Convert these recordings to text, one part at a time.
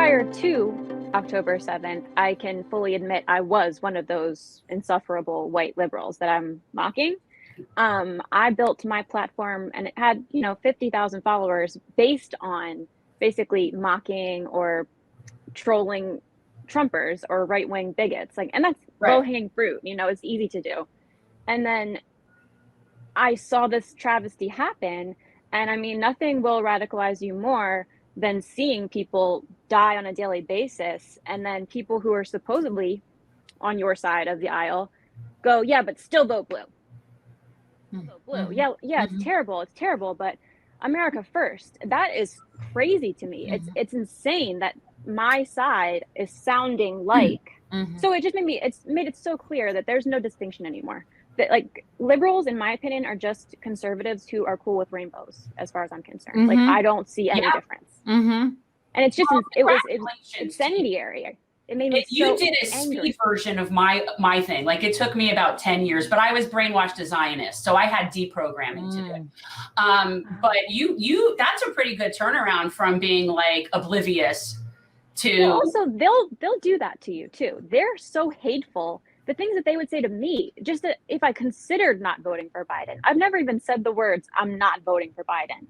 prior to October 7th, I can fully admit I was one of those insufferable white liberals that I'm mocking. I built my platform and it had, 50,000 followers based on basically mocking or trolling Trumpers or right-wing bigots. And that's low-hanging fruit, it's easy to do. And then I saw this travesty happen. And I mean, nothing will radicalize you more than seeing people die on a daily basis. And then people who are supposedly on your side of the aisle go, yeah, but still vote blue. Still blue. Mm-hmm. Yeah, it's terrible. It's terrible. But America first. That is crazy to me. It's insane that my side is sounding like. So it just made it so clear that there's no distinction anymore. That like liberals, in my opinion, are just conservatives who are cool with rainbows, as far as I'm concerned. Like I don't see any difference. And it's just it was incendiary. It made me you so did a angry. speed version of my thing. Like it took me about 10 years, but I was brainwashed as Zionist, so I had deprogramming to do. But you that's a pretty good turnaround from being like oblivious to. Well, also they'll do that to you too. They're so hateful. The things that they would say to me, just that if I considered not voting for Biden, I've never even said the words, I'm not voting for Biden.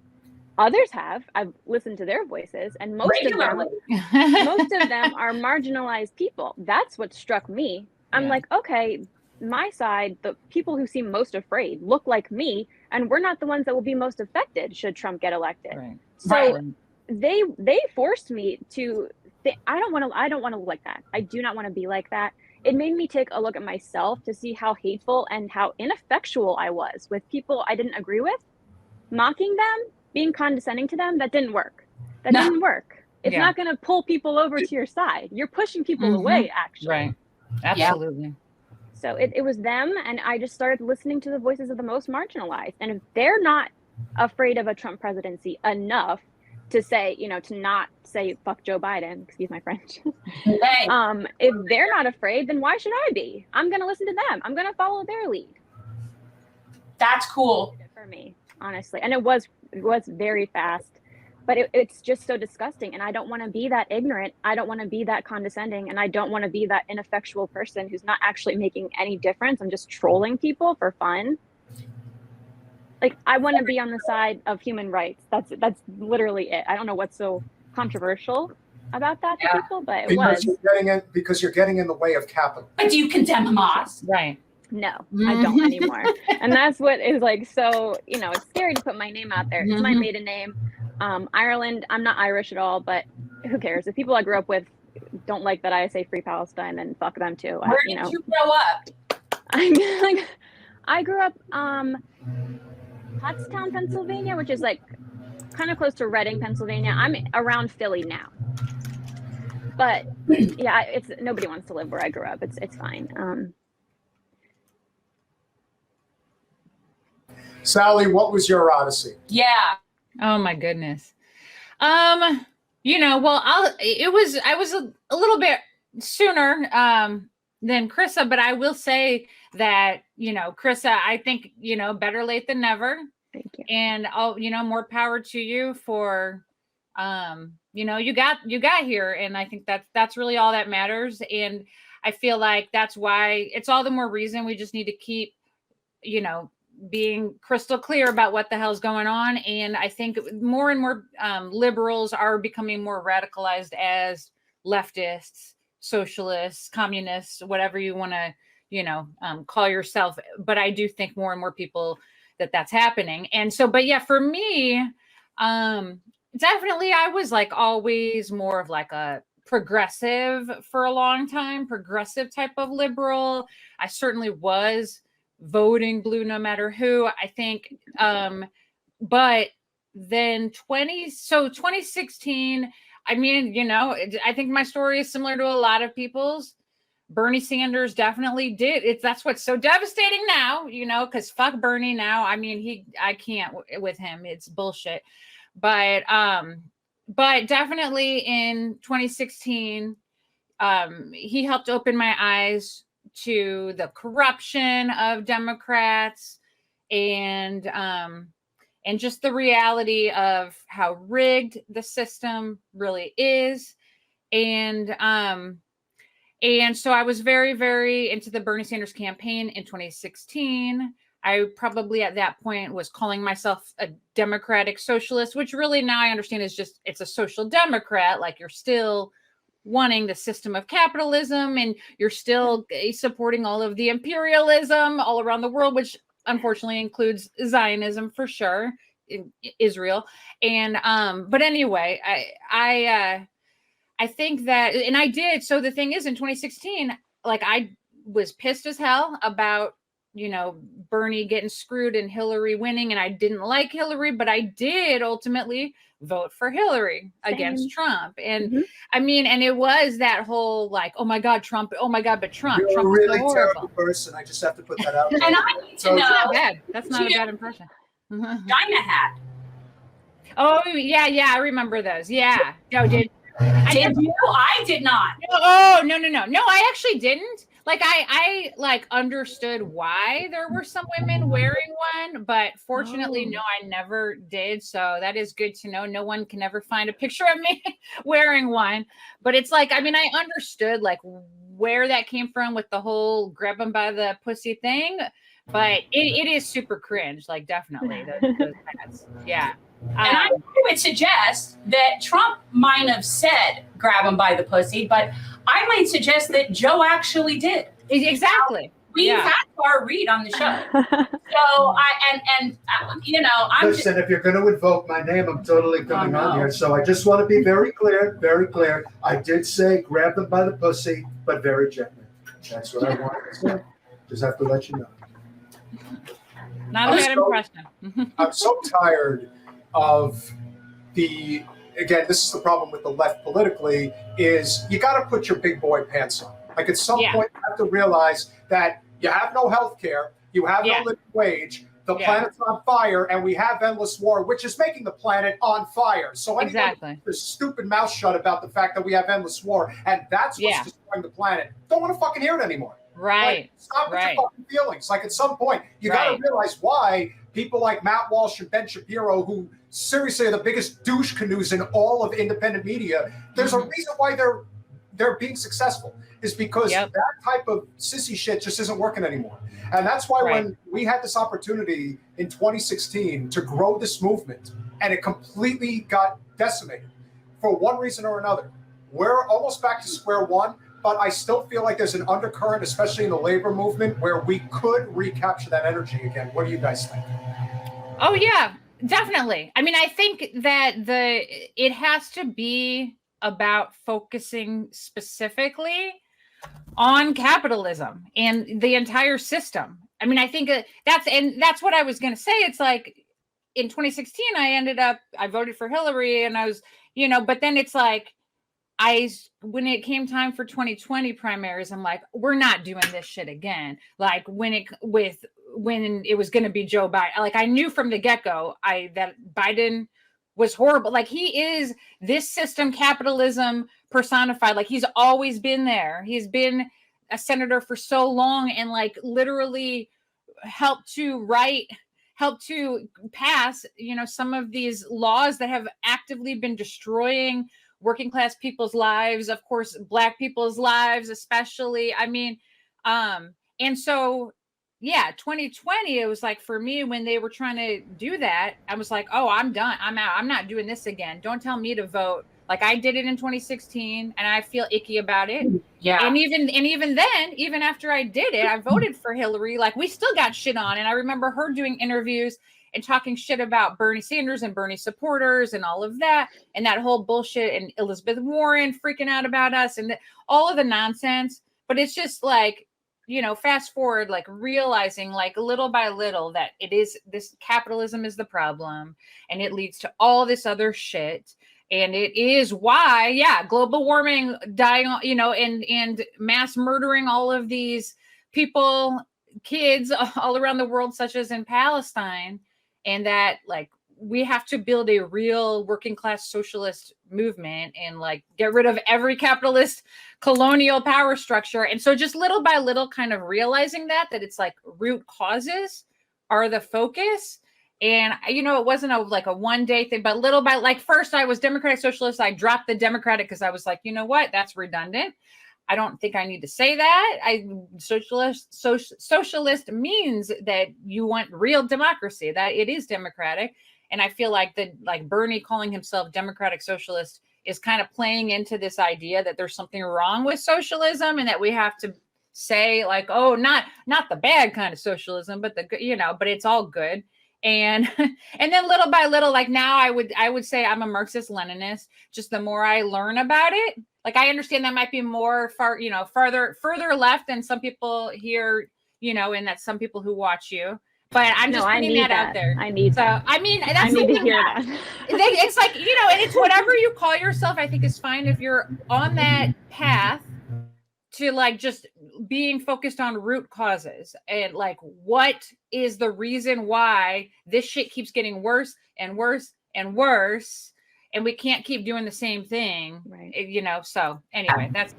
Others have. I've listened to their voices, and most of them are marginalized people. That's what struck me. I'm like, okay, my side, the people who seem most afraid look like me, and we're not the ones that will be most affected should Trump get elected. So they forced me to I don't want to look like that. I do not want to be like that. It made me take a look at myself to see how hateful and how ineffectual I was with people I didn't agree with. Mocking them, being condescending to them, that didn't work. Didn't work. It's not going to pull people over to your side. You're pushing people away, actually. Right. Absolutely. Yeah. So it was them, and I just started listening to the voices of the most marginalized. And if they're not afraid of a Trump presidency enough to say, to not say fuck Joe Biden, excuse my French. If they're not afraid, then why should I be? I'm going to listen to them. I'm going to follow their lead. That's cool. For me, honestly. And it was very fast, but it's just so disgusting. And I don't want to be that ignorant. I don't want to be that condescending. And I don't want to be that ineffectual person who's not actually making any difference. I'm just trolling people for fun. Like, I want to be on the side of human rights. That's literally it. I don't know what's so controversial about that to people, but because you're getting in the way of capital. But do you condemn Hamas? Right. No, I don't anymore. And that's what is like, so, it's scary to put my name out there. It's my maiden name. Ireland, I'm not Irish at all, but who cares? If people I grew up with don't like that I say Free Palestine, then fuck them too. Where did you grow up? I grew up, Pottstown, Pennsylvania, which is like kind of close to Reading, Pennsylvania. I'm around Philly now, but yeah, nobody wants to live where I grew up. It's fine. Sally, what was your odyssey? Yeah. Oh my goodness. I was a little bit sooner than Chrissa, but I will say that, Chrissa, I think, better late than never. Thank you. And more power to you for, you got here. And I think that's really all that matters. And I feel like that's why it's all the more reason we just need to keep, being crystal clear about what the hell's going on. And I think more and more liberals are becoming more radicalized as leftists, socialists, communists, whatever you want to, call yourself. But I do think more and more people that's happening. And so, but yeah, for me, definitely I was like always more of like a progressive for a long time, progressive type of liberal. I certainly was voting blue no matter who, I think. But then 2016, I mean, I think my story is similar to a lot of people's. Bernie Sanders definitely did. That's what's so devastating now, because fuck Bernie now. I mean, I can't with him. It's bullshit. But definitely in 2016, he helped open my eyes to the corruption of Democrats and just the reality of how rigged the system really is. And so I was very, very into the Bernie Sanders campaign in 2016. I probably at that point was calling myself a democratic socialist, which really now I understand is just, it's a social democrat. Like, you're still wanting the system of capitalism and you're still supporting all of the imperialism all around the world, which unfortunately includes Zionism for sure, in Israel. And but anyway, I think that, and I did. So the thing is, in 2016, like, I was pissed as hell about, Bernie getting screwed and Hillary winning. And I didn't like Hillary, but I did ultimately vote for Hillary against Trump. And I mean, and it was that whole like, oh my God, Trump, oh my God, but Trump. You're Trump a really is so horrible. terrible person. I just have to put that out there. And I need to So- know. That's not bad. That's not a bad impression. China hat. Oh yeah, I remember those. Yeah. No, did you? I did not. Oh no. No, I actually didn't. Like, I like understood why there were some women wearing one, but fortunately, no, I never did. So that is good to know. No one can ever find a picture of me wearing one. But it's like, I mean, I understood like where that came from with the whole grab them by the pussy thing, but it is super cringe. Like, definitely those hats. Yeah. And I would suggest that Trump might have said grab him by the pussy, but I might suggest that Joe actually did. Exactly. We've had our read on the show. So I'm Listen, if you're going to invoke my name, I'm totally coming on here. So I just want to be very clear, very clear. I did say grab them by the pussy, but very gently. That's what I wanted to say. Just have to let you know. Not a bad impression. I'm so tired of again, this is the problem with the left politically, is you got to put your big boy pants on. Like, at some point, you have to realize that you have no health care, you have no living wage, the planet's on fire, and we have endless war, which is making the planet on fire. So anyone with a stupid mouth shut about the fact that we have endless war, and that's what's destroying the planet, don't want to fucking hear it anymore. Right. Like, stop with your fucking feelings. Like, at some point, you got to realize why people like Matt Walsh and Ben Shapiro, who seriously are the biggest douche canoes in all of independent media, there's a reason why they're being successful, is because that type of sissy shit just isn't working anymore. And that's why when we had this opportunity in 2016 to grow this movement, and it completely got decimated for one reason or another, we're almost back to square one. But I still feel like there's an undercurrent, especially in the labor movement, where we could recapture that energy again. What do you guys think? Oh, yeah, definitely. I mean, I think that it has to be about focusing specifically on capitalism and the entire system. I mean, I think that's what I was going to say. It's like, in 2016, I voted for Hillary, and I was, but then it's like, when it came time for 2020 primaries, I'm like, we're not doing this shit again. Like, when it was going to be Joe Biden, like, I knew from the get-go that Biden was horrible. Like, he is this system, capitalism personified. Like, he's always been there. He's been a senator for so long, and like literally helped to pass, some of these laws that have actively been destroying working class people's lives, of course, Black people's lives, especially. I mean, and so, 2020, it was like, for me, when they were trying to do that, I was like, oh, I'm done. I'm out. I'm not doing this again. Don't tell me to vote. Like, I did it in 2016, and I feel icky about it. Yeah. And even then, even after I did it, I voted for Hillary. Like, we still got shit on. And I remember her doing interviews and talking shit about Bernie Sanders and Bernie supporters and all of that, and that whole bullshit, and Elizabeth Warren freaking out about us, and all of the nonsense. But it's just like, fast forward, like, realizing, like, little by little, that this capitalism is the problem, and it leads to all this other shit. And it is why, global warming, dying, and mass murdering all of these people, kids all around the world, such as in Palestine. And that, like, we have to build a real working class socialist movement and, like, get rid of every capitalist colonial power structure. And so just little by little kind of realizing that it's like root causes are the focus. And, you know, it wasn't like a one day thing, but little by like first I was Democratic Socialist. I dropped the Democratic because I was like, you know what, that's redundant. I don't think I need to say that. Socialist means that you want real democracy, that it is democratic. And I feel like Bernie calling himself Democratic Socialist is kind of playing into this idea that there's something wrong with socialism and that we have to say like, oh, not the bad kind of socialism, but but it's all good. And then little by little, like now I would say I'm a Marxist Leninist. Just the more I learn about it, like I understand that might be more further left than some people here, and that's some people who watch you. But I'm just putting that out there. I need that. I mean, that's the thing. It's like, and it's whatever you call yourself, I think is fine if you're on that path to like just being focused on root causes and like what is the reason why this shit keeps getting worse and worse and worse and we can't keep doing the same thing, right? So anyway, that's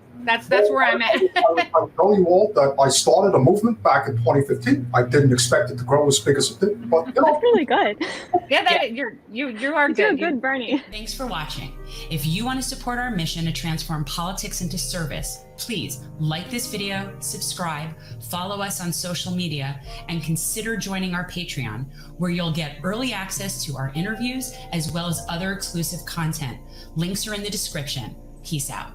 where I'm at. I tell you all that I started a movement back in 2015. I didn't expect it to grow as big as it did, but that's really good. Yeah, you are good. You're good, Bernie. Thanks for watching. If you want to support our mission to transform politics into service, please like this video, subscribe, follow us on social media, and consider joining our Patreon, where you'll get early access to our interviews as well as other exclusive content. Links are in the description. Peace out.